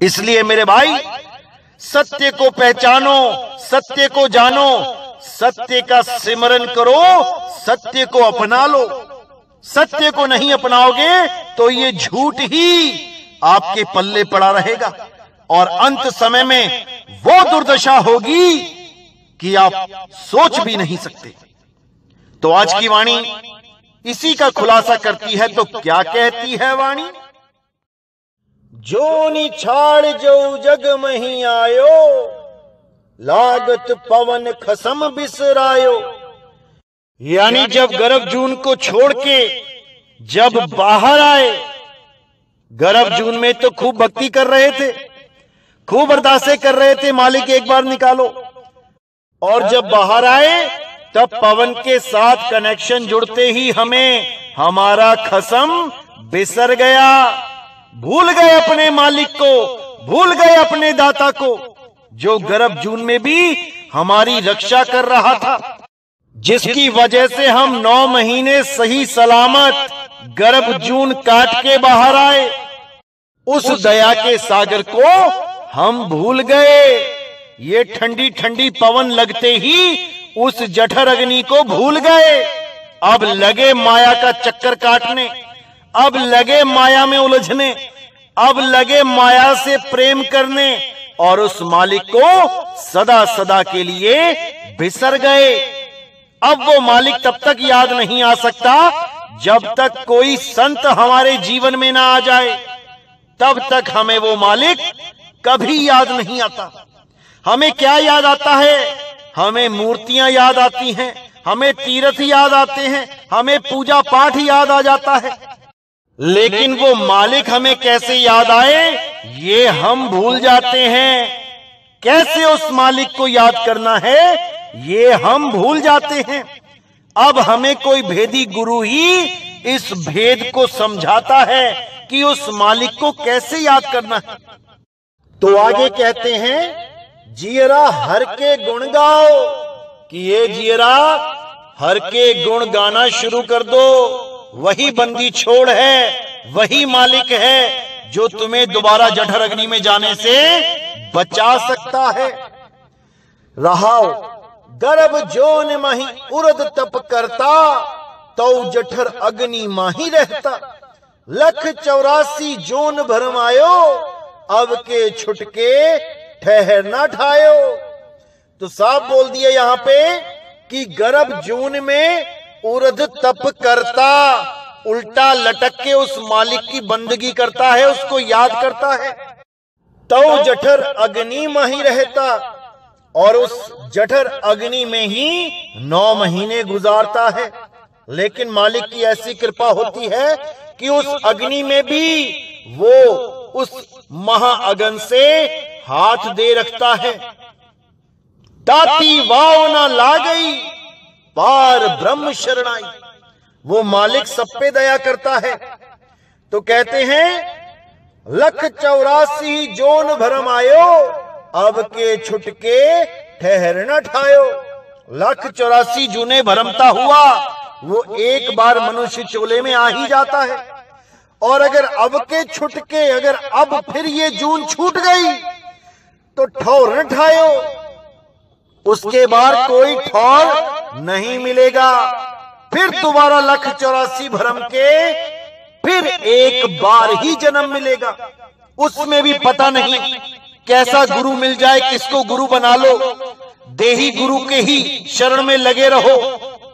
इसलिए मेरे भाई, सत्य को पहचानो, सत्य को जानो, सत्य का सिमरन करो, सत्य को अपना लो। सत्य को नहीं अपनाओगे तो ये झूठ ही आपके पल्ले पड़ा रहेगा और अंत समय में वो दुर्दशा होगी कि आप सोच भी नहीं सकते। तो आज की वाणी इसी का खुलासा करती है। तो क्या कहती है वाणी? जोनि छाड़ जो जग मही आयो, लागत पवन खसम बिसरायो। यानी जब गर्भजून को छोड़ के जब बाहर आए, गर्भजून में तो खूब भक्ति कर रहे थे, खूब अरदासें कर रहे थे, मालिक एक बार निकालो। और जब बाहर आए तब पवन के साथ कनेक्शन जुड़ते ही हमें हमारा खसम बिसर गया। भूल गए अपने मालिक को, भूल गए अपने दाता को, जो गर्भजून में भी हमारी रक्षा कर रहा था, जिसकी वजह से हम 9 महीने सही सलामत गर्भजून काट के बाहर आए। उस दया के सागर को हम भूल गए। ये ठंडी ठंडी पवन लगते ही उस जठर अग्नि को भूल गए। अब लगे माया का चक्कर काटने, अब लगे माया में उलझने, अब लगे माया से प्रेम करने और उस मालिक को सदा सदा के लिए बिसर गए। अब वो मालिक तब तक याद नहीं आ सकता जब तक कोई संत हमारे जीवन में ना आ जाए, तब तक हमें वो मालिक कभी याद नहीं आता। हमें क्या याद आता है? हमें मूर्तियां याद आती हैं, हमें तीर्थ याद आते हैं, हमें पूजा पाठ याद आ जाता है, लेकिन वो मालिक हमें कैसे याद आए ये हम भूल जाते हैं। कैसे उस मालिक को याद करना है ये हम भूल जाते हैं। अब हमें कोई भेदी गुरु ही इस भेद को समझाता है कि उस मालिक को कैसे याद करना है। तो आगे कहते हैं, जियरा हर के गुण गाओ, कि ये जियरा हर के गुण गाना शुरू कर दो। वही बंदी छोड़ है, वही मालिक है जो तुम्हें दोबारा जठर अग्नि में जाने से बचा सकता है। रहाओ गर्भ जोन माही उर्द तप करता, तो जठर अग्नि माही रहता। 184 जोन भरमायो, अब के छुटके ठहर ना ठायो। तो साफ बोल दिया यहां पे कि गर्भ जून में उर्द तप करता, उल्टा लटक के उस मालिक की बंदगी करता है, उसको याद करता है। तो जठर अग्नि में ही रहता और उस जठर अग्नि में ही 9 महीने गुजारता है। लेकिन मालिक की ऐसी कृपा होती है कि उस अग्नि में भी वो उस महाअगन से हाथ दे रखता है। ताती वाव ना ला गई, पार ब्रह्म शरणाई। वो मालिक सब पे दया करता है। तो कहते हैं 184 जोन भरम आयो, अब के छुटके ठहर न ठायो। 184 जूने भरमता हुआ वो एक बार मनुष्य चोले में आ ही जाता है। और अगर अब के छुटके, अगर अब फिर ये जून छूट गई तो ठौर न ठायो, उसके बाद कोई ठौर नहीं मिलेगा। फिर दोबारा 184 भरम के फिर एक बार ही जन्म मिलेगा। उसमें भी पता नहीं कैसा गुरु मिल जाए, किसको गुरु बना लो। देही गुरु के ही शरण में लगे रहो,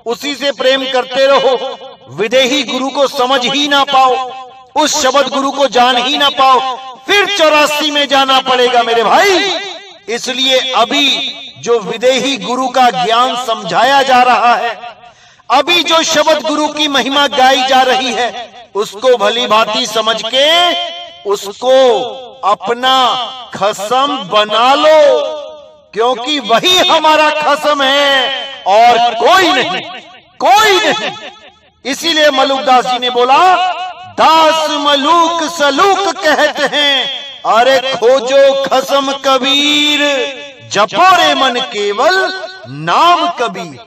उसी से प्रेम करते रहो। विदेही गुरु को समझ ही ना पाओ, उस शब्द गुरु को जान ही ना पाओ, फिर 84 में जाना पड़ेगा मेरे भाई। इसलिए अभी जो विदेही गुरु का ज्ञान समझाया जा रहा है, अभी जो शब्द गुरु की महिमा गाई जा रही है, उसको भली भांति समझ के उसको अपना खसम बना लो, क्योंकि वही हमारा खसम है और कोई नहीं, कोई नहीं। इसीलिए मलुकदास जी ने बोला, दास मलूक सलूक कहते हैं, अरे खोजो खसम कबीर, जपो रे मन केवल नाम कबीर।